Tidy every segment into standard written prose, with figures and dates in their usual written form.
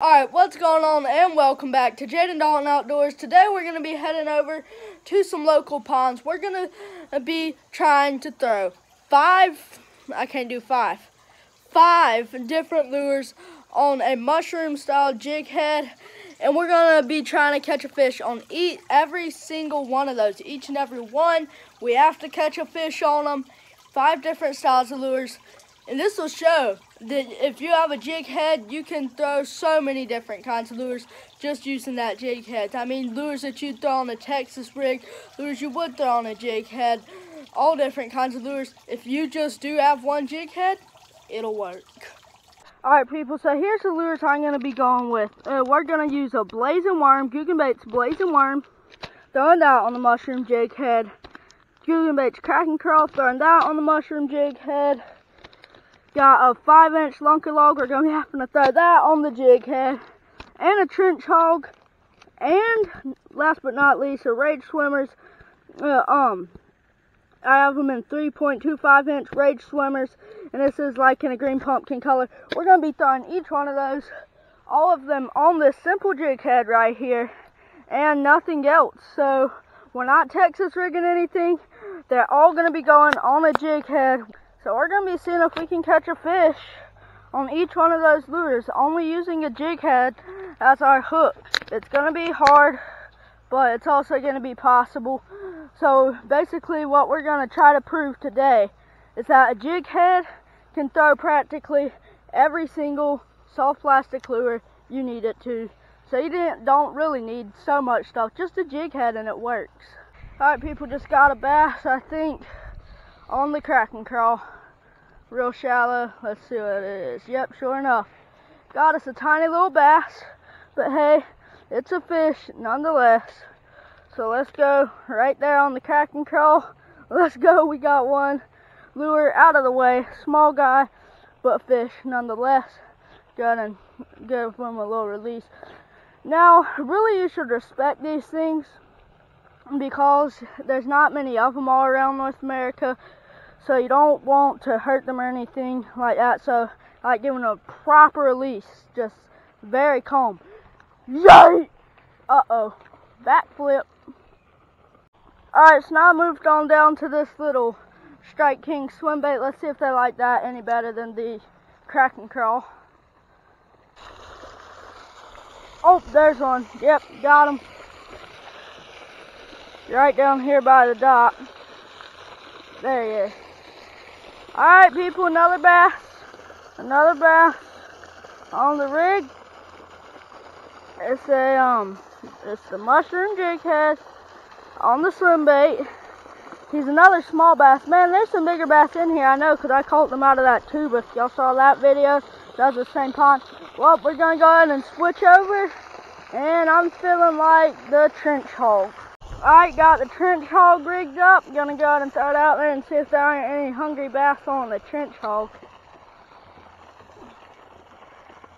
Alright, what's going on, and welcome back to Jade and Dalton Outdoors. Today we're going to be heading over to some local ponds. We're going to be trying to throw five different lures on a mushroom style jig head, and we're going to be trying to catch a fish on every single one of those. Each and every one, we have to catch a fish on them. 5 different styles of lures. And this will show that if you have a jig head, you can throw so many different kinds of lures just using that jig head. I mean, lures that you throw on a Texas rig, lures you would throw on a jig head, all different kinds of lures. If you just do have one jig head, it'll work. Alright people, so here's the lures I'm going to be going with. We're going to use a blazing worm, Guggen Baits blazing worm, throwing that on the mushroom jig head. Guggen Baits cracking crawl, throwing that on the mushroom jig head. Got a 5-inch lunker log. We're going to be having to throw that on the jig head. And a trench hog. And last but not least, a rage swimmers. I have them in 3.25-inch rage swimmers. And this is like in a green pumpkin color. We're going to be throwing each one of those, all of them on this simple jig head right here. And nothing else. So we're not Texas rigging anything. They're all going to be going on a jig head. So we're going to be seeing if we can catch a fish on each one of those lures, only using a jig head as our hook. It's going to be hard, but it's also going to be possible. So basically what we're going to try to prove today is that a jig head can throw practically every single soft plastic lure you need it to. So you don't really need so much stuff, just a jig head and it works. Alright people, just got a bass, I think, on the cracking crawl. Real shallow. Let's see what it is. Yep, sure enough. Got us a tiny little bass. But hey, it's a fish nonetheless. So let's go right there on the cracking crawl. Let's go. We got one lure out of the way. Small guy, but fish nonetheless. Good, and give him a little release. Now, really you should respect these things because there's not many of them all around North America. So you don't want to hurt them or anything like that. So I like giving a proper release, just very calm. Yay! Uh-oh, backflip. Alright, so now I moved on down to this little Strike King swim bait. Let's see if they like that any better than the cracking crawl. Oh, there's one. Yep, got him. Right down here by the dock. There he is. Alright people, another bass on the rig. It's the mushroom jig head on the swim bait. He's another small bass. Man, there's some bigger bass in here, I know, because I caught them out of that tube. If y'all saw that video, that was the same pond. Well, we're going to go ahead and switch over, and I'm feeling like the trench hog. Alright, got the trench hog rigged up. Gonna go ahead and throw it out there and see if there aren't any hungry bass on the trench hog.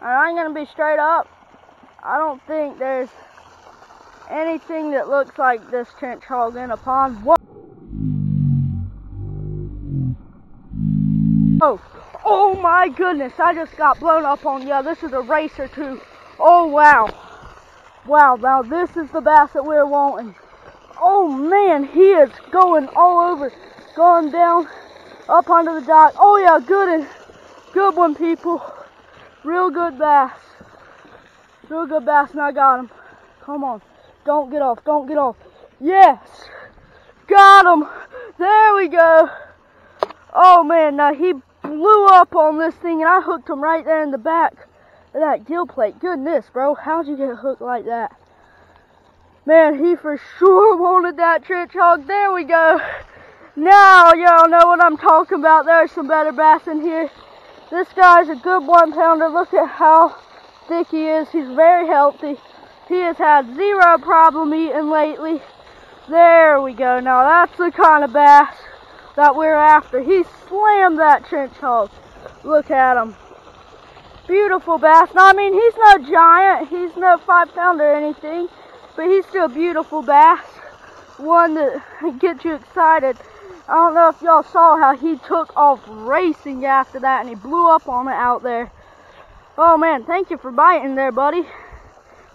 And I'm gonna be straight up. I don't think there's anything that looks like this trench hog in a pond. Whoa! Oh my goodness, I just got blown up on. Yeah, this is a racer too. Oh wow. Wow, now this is the bass that we're wanting. Oh man, he is going all over, going down, up onto the dock. Oh yeah, good one people. Real good bass. Real good bass, and I got him. Come on, don't get off, don't get off. Yes, got him. There we go. Oh man, now he blew up on this thing, and I hooked him right there in the back of that gill plate. Goodness, bro, how'd you get hooked like that? Man, he for sure wanted that trench hog. There we go. Now y'all know what I'm talking about. There's some better bass in here. This guy's a good 1-pounder. Look at how thick he is. He's very healthy. He has had zero problem eating lately. There we go. Now that's the kind of bass that we're after. He slammed that trench hog. Look at him. Beautiful bass. Now, I mean, he's no giant. He's no 5-pounder or anything. But he's still a beautiful bass, one that gets you excited. I don't know if y'all saw how he took off racing after that, and he blew up on it out there. Oh man, thank you for biting there, buddy.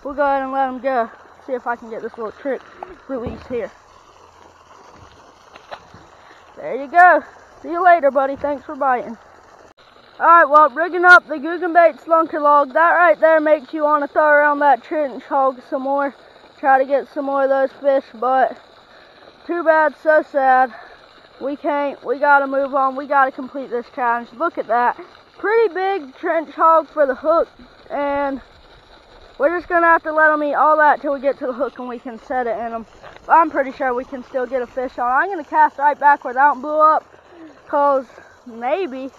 We'll go ahead and let him go. See if I can get this little trick release here. There you go. See you later, buddy. Thanks for biting. Alright, well, rigging up the Googan Baits lunker log. That right there makes you want to throw around that trench hog some more. Try to get some more of those fish, but too bad, so sad. We can't. We got to move on. We got to complete this challenge. Look at that. Pretty big trench hog for the hook, and we're just going to have to let them eat all that till we get to the hook and we can set it in them. But I'm pretty sure we can still get a fish on. I'm going to cast right back where that one blew up, because maybe,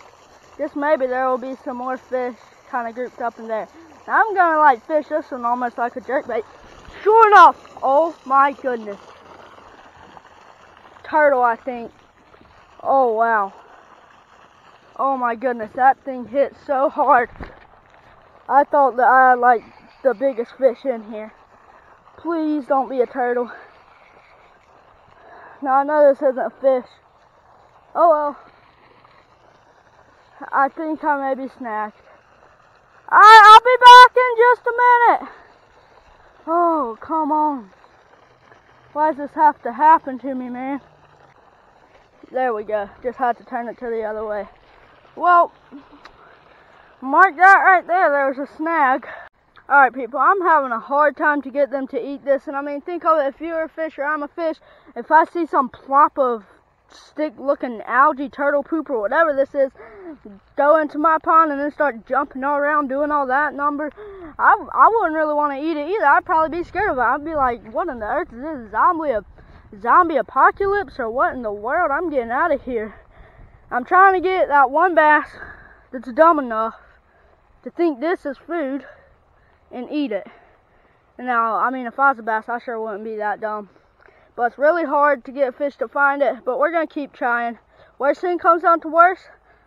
just maybe, there will be some more fish kind of grouped up in there. Now I'm going to like fish this one almost like a jerkbait. Sure enough, oh my goodness. Turtle, I think. Oh wow. Oh my goodness, that thing hit so hard. I thought that I had like the biggest fish in here. Please don't be a turtle. Now I know this isn't a fish. Oh well. I think I may be snagged. Alright, I'll be back in just a minute. Oh, come on. Why does this have to happen to me, man? There we go. Just had to turn it to the other way. Well, mark that right there. There was a snag. Alright, people, I'm having a hard time to get them to eat this. And I mean, think of it, if you're a fish or I'm a fish, if I see some plop of stick-looking algae, turtle poop, or whatever this is, go into my pond and then start jumping all around doing all that number, I wouldn't really want to eat it either. I'd probably be scared of it. I'd be like, what in the earth is this? Zombie apocalypse or what in the world? I'm getting out of here. I'm trying to get that one bass that's dumb enough to think this is food and eat it. And now, I mean, if I was a bass, I sure wouldn't be that dumb. But it's really hard to get fish to find it, but we're going to keep trying. Worst thing comes down to worse,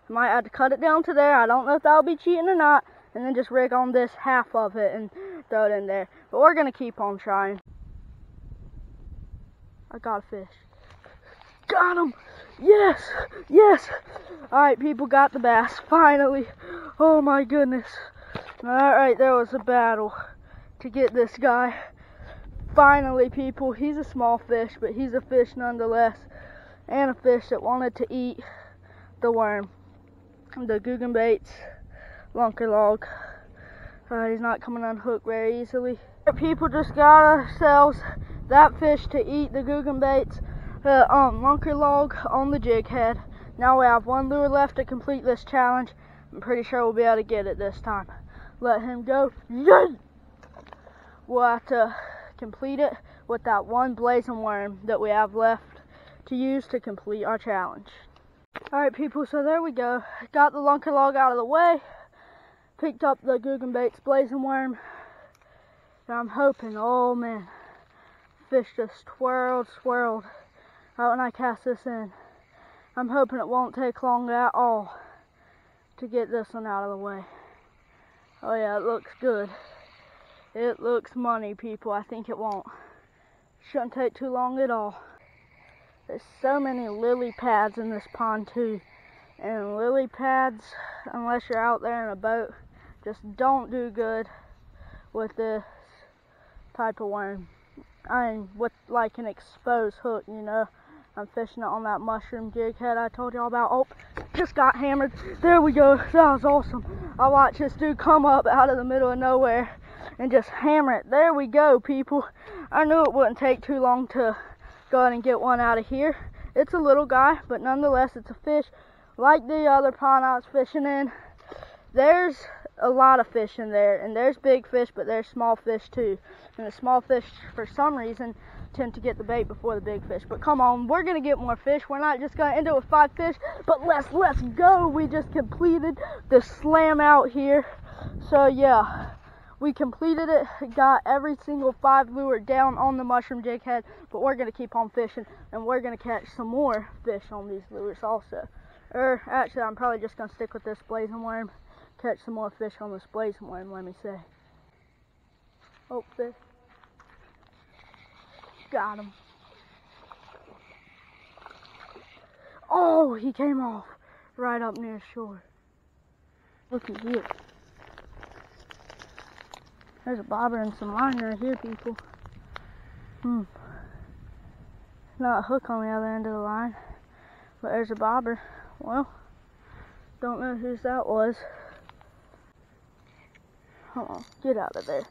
I might have to cut it down to there. I don't know if that'll be cheating or not. And then just rig on this half of it and throw it in there. But we're going to keep on trying. I got a fish. Got him! Yes! Yes! Alright, people, got the bass. Finally. Oh my goodness. Alright, there was a battle to get this guy. Finally, people, he's a small fish, but he's a fish nonetheless. And a fish that wanted to eat the worm. The Googan Baits lunker log. He's not coming unhooked very easily. People, just got ourselves that fish to eat the Googan Baits lunker log on the jig head. Now we have one lure left to complete this challenge. I'm pretty sure we'll be able to get it this time. Let him go. Yay! We'll have to complete it with that one blazing worm that we have left to use to complete our challenge. Alright, people, so there we go. Got the lunker log out of the way. Picked up the Googan Baits blazing worm. And I'm hoping, oh man, fish just swirled right when I cast this in. I'm hoping it won't take long at all to get this one out of the way. Oh yeah, it looks good. It looks money, people. I think it won't. Shouldn't take too long at all. There's so many lily pads in this pond too. And lily pads, unless you're out there in a boat, just don't do good with this type of worm. I mean, with like an exposed hook, you know. I'm fishing it on that mushroom jig head I told y'all about. Oh, just got hammered. There we go. That was awesome. I watched this dude come up out of the middle of nowhere and just hammer it. There we go, people. I knew it wouldn't take too long to go ahead and get one out of here. It's a little guy, but nonetheless, it's a fish. Like the other pond I was fishing in, there's a lot of fish in there, and there's big fish, but there's small fish too. And the small fish, for some reason, tend to get the bait before the big fish. But come on, we're gonna get more fish. We're not just gonna end it with 5 fish, but let's go. We just completed the slam out here. So yeah, we completed it, got every single 5 lure down on the mushroom jig head, but we're gonna keep on fishing, and we're gonna catch some more fish on these lures also. Or actually, I'm probably just gonna stick with this blazing worm, catch some more fish on this blazing worm, let me say. Oh, fish. Got him. Oh, he came off right up near shore. Look at here. There's a bobber and some line right here, people. Not a hook on the other end of the line, but there's a bobber. Well, don't know whose that was. Hold on, get out of there.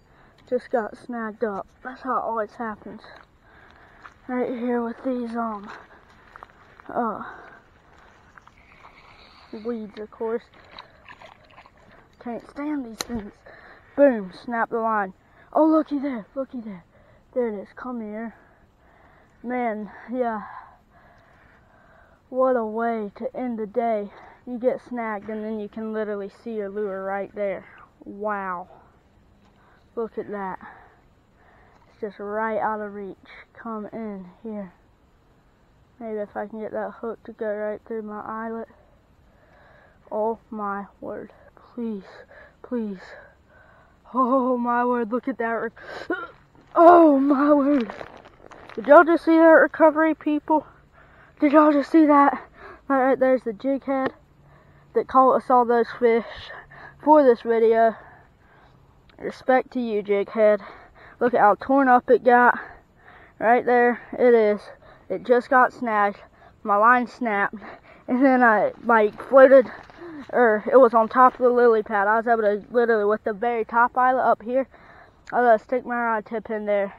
Just got snagged up. That's how it always happens. Right here with these weeds, of course. Can't stand these things. Boom, snap the line. Oh, looky there, looky there. There it is, come here. Man, yeah. What a way to end the day. You get snagged and then you can literally see your lure right there. Wow. Look at that. It's just right out of reach. Come in here. Maybe if I can get that hook to go right through my eyelet. Oh my word. Please, please. Oh my word, look at that. Oh my word. Did y'all just see that recovery, people? Did y'all just see that? Right there's the jig head that caught us all those fish for this video. Respect to you, jig head. Look at how torn up it got. Right there, it is. It just got snagged. My line snapped. And then I floated, or it was on top of the lily pad. I was able to literally, with the very top eyelet up here, I was able to stick my rod tip in there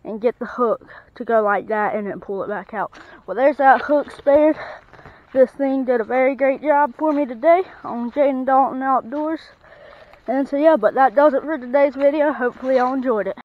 and get the hook to go like that and then pull it back out. Well, there's that hook spared. This thing did a very great job for me today on Jaden Dalton Outdoors. And so yeah, but that does it for today's video. Hopefully y'all enjoyed it.